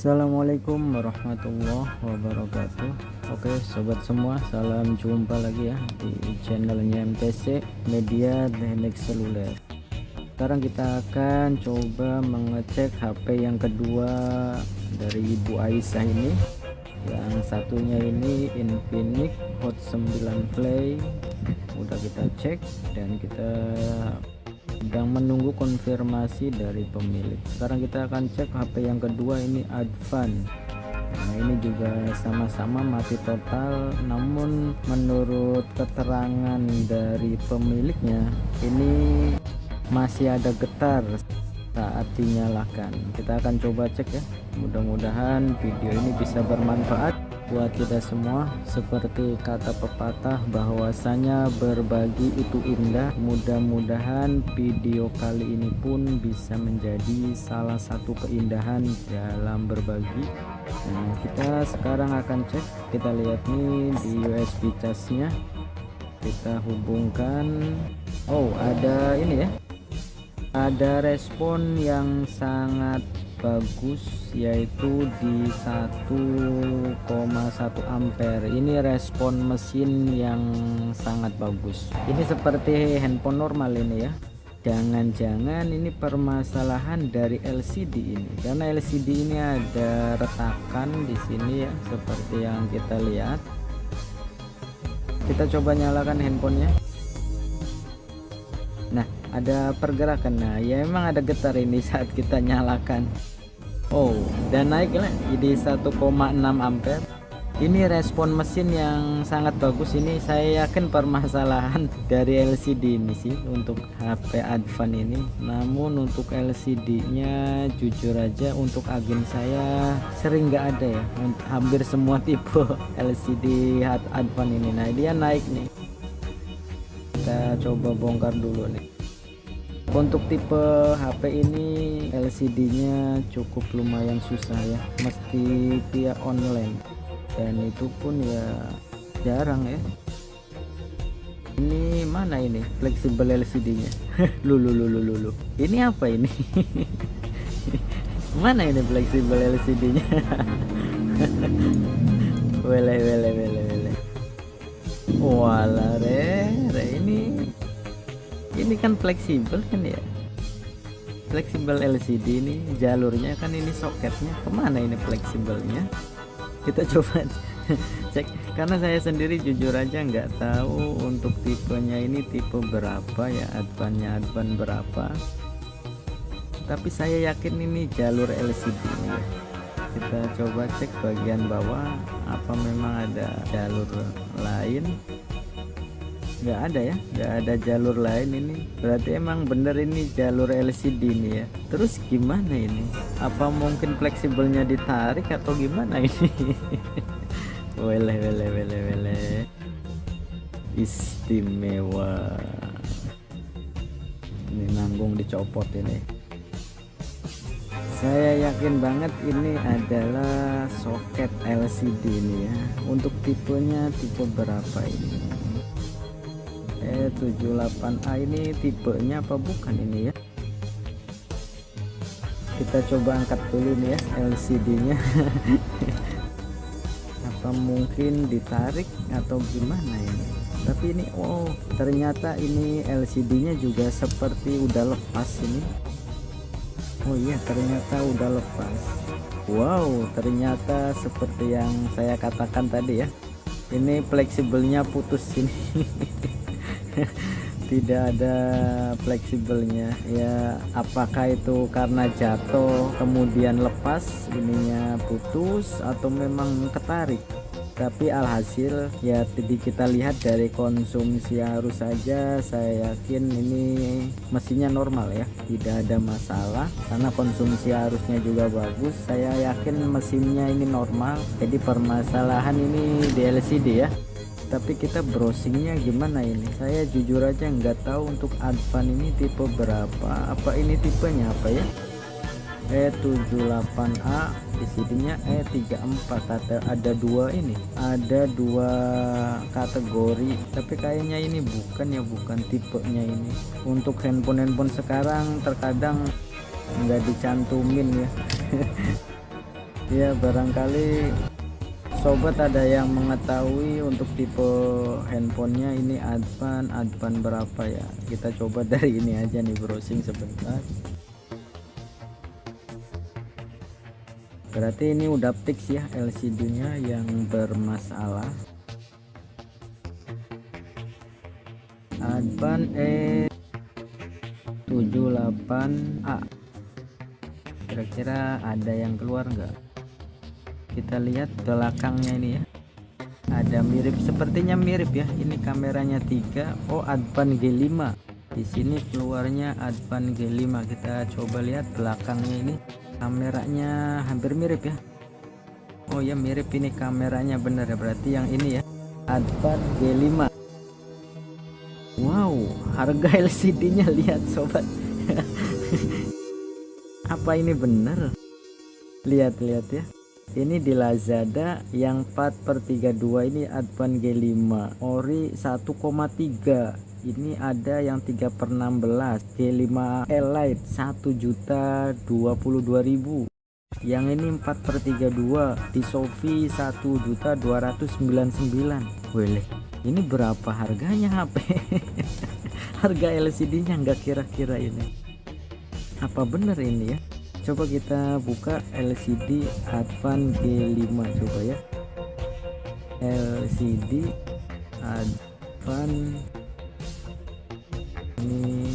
Assalamualaikum warahmatullahi wabarakatuh. Oke sobat semua, salam jumpa lagi ya di channelnya MTC Media Teknik Seluler. Sekarang kita akan coba mengecek HP yang kedua dari Ibu Aisyah ini. Yang satunya ini Infinix Hot 9 Play. Udah kita cek dan kita sedang menunggu konfirmasi dari pemilik. Sekarang kita akan cek HP yang kedua ini Advan. Nah ini juga sama-sama mati total, namun menurut keterangan dari pemiliknya ini masih ada getar saat dinyalakan. Kita akan coba cek ya, mudah-mudahan video ini bisa bermanfaat buat kita semua. Seperti kata pepatah bahwasanya berbagi itu indah. Mudah-mudahan video kali ini pun bisa menjadi salah satu keindahan dalam berbagi. Nah kita sekarang akan cek, kita lihat nih di USB casnya, kita hubungkan. Oh ada ini ya, ada respon yang sangat bagus, yaitu di 1,1 ampere. Ini respon mesin yang sangat bagus. Ini seperti handphone normal ini ya. Jangan-jangan ini permasalahan dari LCD ini, karena LCD ini ada retakan di sini ya, seperti yang kita lihat. Kita coba nyalakan handphonenya. Nah ada pergerakan, nah ya emang ada getar ini saat kita nyalakan. Oh dan naik lah jadi 1,6 ampere. Ini respon mesin yang sangat bagus. Ini saya yakin permasalahan dari LCD ini sih untuk HP Advan ini. Namun untuk LCD nya jujur aja untuk agen saya sering nggak ada ya, hampir semua tipe LCD Advan ini. Nah dia naik nih, kita coba bongkar dulu nih. Untuk tipe HP ini LCD nya cukup lumayan susah ya, mesti via online, dan itu pun ya jarang ya. Ini mana ini fleksibel LCD nya? Lulu ini apa ini? Mana ini fleksibel LCD nya? wele wala ini kan fleksibel kan ya, fleksibel LCD ini jalurnya kan, ini soketnya kemana ini fleksibelnya? Kita coba cek, karena saya sendiri jujur aja nggak tahu untuk tipenya ini tipe berapa ya, Advan berapa, tapi saya yakin ini jalur LCD ya. Kita coba cek bagian bawah, apa memang ada jalur lain? Nggak ada ya, nggak ada jalur lain. Ini berarti emang bener ini jalur LCD ini ya. Terus gimana ini, apa mungkin fleksibelnya ditarik atau gimana ini? wele istimewa. Ini nanggung dicopot ini. Saya yakin banget ini adalah soket LCD ini ya. Untuk tipenya tipe berapa ini? 78A ini tipenya apa bukan ini ya? Kita coba angkat dulu nih ya LCD nya. Apa mungkin ditarik atau gimana ini? Tapi ini oh ternyata ini LCD nya juga seperti udah lepas ini. Oh iya ternyata udah lepas. Wow ternyata seperti yang saya katakan tadi ya, ini fleksibelnya putus ini. Tidak ada fleksibelnya ya, apakah itu karena jatuh kemudian lepas ininya putus atau memang ketarik? Tapi alhasil ya kita lihat dari konsumsi arus saja, saya yakin ini mesinnya normal ya, tidak ada masalah karena konsumsi arusnya juga bagus. Saya yakin mesinnya ini normal, jadi permasalahan ini di LCD ya. Tapi kita browsingnya gimana ini, saya jujur aja nggak tahu untuk Advan ini tipe berapa, apa ini tipenya apa ya, E78A, LCD-nya E34, ada dua ini, ada dua kategori, tapi kayaknya ini bukan tipenya ini. Untuk handphone sekarang terkadang nggak dicantumin ya. Ya barangkali sobat ada yang mengetahui untuk tipe handphonenya ini Advan berapa ya, kita coba dari ini aja nih, browsing sebentar. Berarti ini udah fix ya LCD nya yang bermasalah. Advan E78A, kira-kira ada yang keluar nggak? Kita lihat belakangnya ini ya, ada mirip, sepertinya mirip ya. Ini kameranya 3. Oh, Advan G5. Di sini keluarnya Advan G5. Kita coba lihat belakangnya ini, kameranya hampir mirip ya. Oh ya, mirip ini kameranya, bener ya, berarti yang ini ya, Advan G5. Wow, harga LCD nya lihat sobat. Apa ini bener? Lihat-lihat ya, ini di Lazada yang 4/32 ini Advan G5 ori 1,3. Ini ada yang 3/16 G5 Elite 1.022.000. Yang ini 4/32 di Shopee 1.299.000. Boleh. Ini berapa harganya HP? Harga LCD nya nggak kira-kira ini. Apa bener ini ya? Coba kita buka LCD Advan G5 coba ya. LCD Advan ini,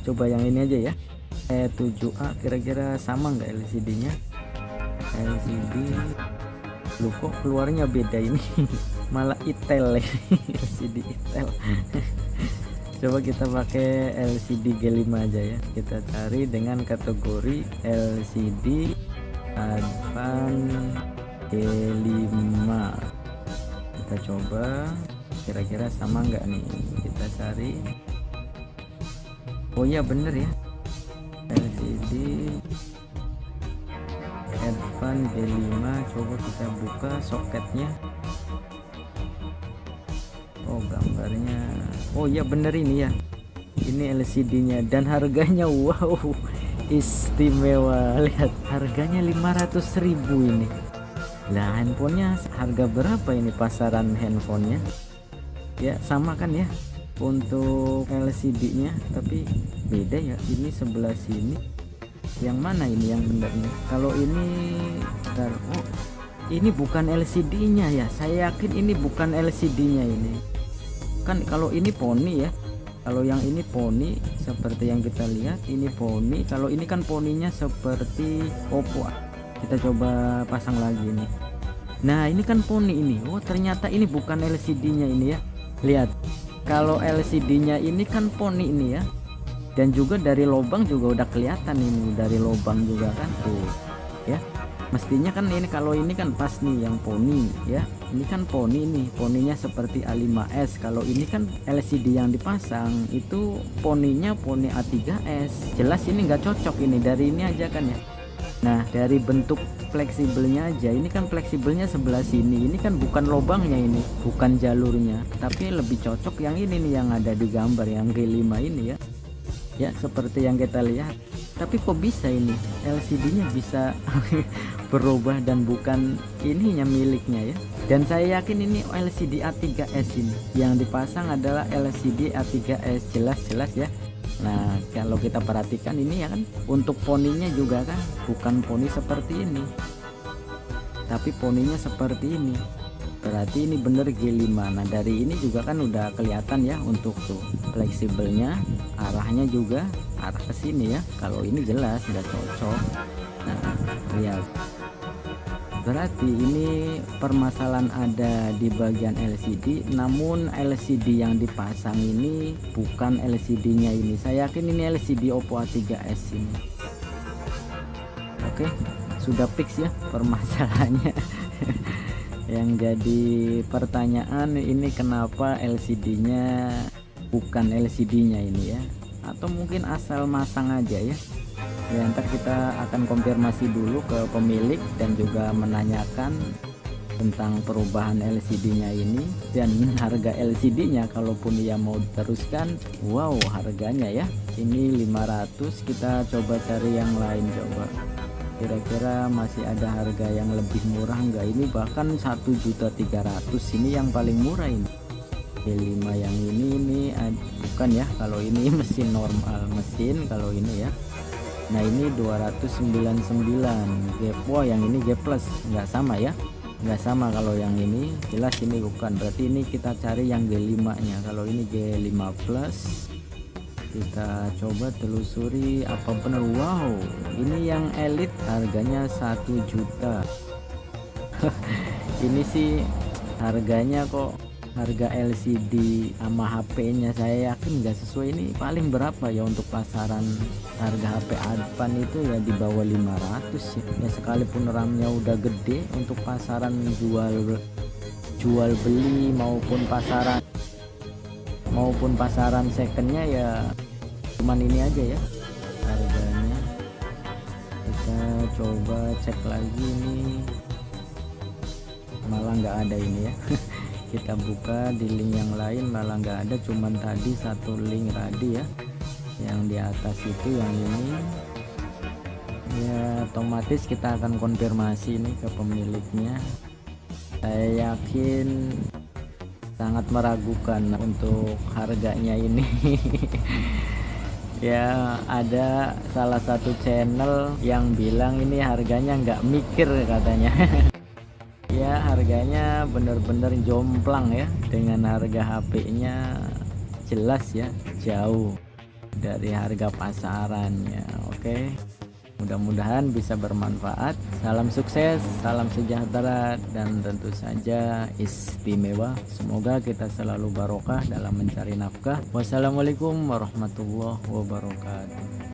coba yang ini aja ya, E7A, kira-kira sama nggak LCD nya? LCD lu kok keluarnya beda ini. Malah itel ya. LCD itel. Coba kita pakai LCD G5 aja ya, kita cari dengan kategori LCD Advan G5. Kita coba kira-kira sama nggak nih, kita cari. Oh iya bener ya, LCD Advan G5. Coba kita buka soketnya. Oh gambarnya, oh iya bener ini ya, ini LCD nya dan harganya wow istimewa. Lihat harganya 500.000 ini. Lah handphonenya harga berapa ini pasaran handphonenya ya? Sama kan ya untuk LCD nya, tapi beda ya, ini sebelah sini. Yang mana ini yang benernya? Kalau ini bentar, oh ini bukan LCD nya ya, saya yakin ini bukan LCD nya ini kan. Kalau ini poni ya, kalau yang ini poni seperti yang kita lihat, ini poni. Kalau ini kan poninya seperti Oppo. Kita coba pasang lagi nih. Nah ini kan poni ini. Oh ternyata ini bukan LCD nya ini ya. Lihat, kalau LCD nya ini kan poni ini ya, dan juga dari lubang juga udah kelihatan ini, dari lubang juga kan tuh ya. Mestinya kan ini, kalau ini kan pas nih yang poni ya, ini kan poni nih, poninya seperti A5s. Kalau ini kan LCD yang dipasang itu poninya poni A3s. Jelas ini nggak cocok ini, dari ini aja kan ya. Nah dari bentuk fleksibelnya aja, ini kan fleksibelnya sebelah sini, ini kan bukan lubangnya ini, bukan jalurnya, tapi lebih cocok yang ini nih, yang ada di gambar yang G5 ini ya. Ya seperti yang kita lihat. Tapi kok bisa ini LCD nya bisa berubah dan bukan ininya miliknya ya. Dan saya yakin ini LCD A3s ini yang dipasang adalah LCD A3s, jelas-jelas ya. Nah kalau kita perhatikan ini ya kan, untuk poninya juga kan bukan poni seperti ini, tapi poninya seperti ini. Berarti ini bener G5. Nah dari ini juga kan udah kelihatan ya, untuk tuh fleksibelnya, arahnya juga arah ke sini ya. Kalau ini jelas udah cocok. Nah lihat, berarti ini permasalahan ada di bagian LCD, namun LCD yang dipasang ini bukan LCD nya ini. Saya yakin ini LCD Oppo A3s ini. Oke, sudah fix ya permasalahannya. Yang jadi pertanyaan ini kenapa LCD nya bukan LCD nya ini ya, atau mungkin asal masang aja ya. Ya ntar kita akan konfirmasi dulu ke pemilik dan juga menanyakan tentang perubahan LCD nya ini dan harga LCD nya kalaupun dia mau diteruskan. Wow harganya ya, ini 500. Kita coba cari yang lain coba. kira-kira masih ada harga yang lebih murah enggak? Ini bahkan 1.300.000 ini yang paling murah ini. G5 yang ini bukan ya, kalau ini mesin normal, mesin kalau ini ya. Nah ini 299 G. Wah yang ini G plus nggak sama ya, nggak sama. Kalau yang ini jelas ini bukan, berarti ini kita cari yang G5 nya. Kalau ini G5 plus, kita coba telusuri apa benar. Wow ini yang elite harganya 1 juta. Ini sih harganya kok harga LCD sama HP nya saya yakin nggak sesuai. Ini paling berapa ya untuk pasaran harga HP Advan itu ya di bawah 500 ya, sekalipun RAM-nya udah gede. Untuk pasaran jual beli maupun pasaran secondnya ya cuman ini aja ya harganya. Kita coba cek lagi nih, malah nggak ada ini ya. Kita buka di link yang lain malah nggak ada, cuman tadi satu link tadi ya yang di atas itu, yang ini ya otomatis kita akan konfirmasi ini ke pemiliknya. Saya yakin sangat meragukan untuk harganya ini. Ya ada salah satu channel yang bilang ini harganya nggak mikir katanya. Ya harganya bener-bener jomplang ya, dengan harga HP-nya jelas ya jauh dari harga pasarannya. Oke, mudah-mudahan bisa bermanfaat. Salam sukses, salam sejahtera, dan tentu saja istimewa. Semoga kita selalu barokah dalam mencari nafkah. Wassalamualaikum warahmatullahi wabarakatuh.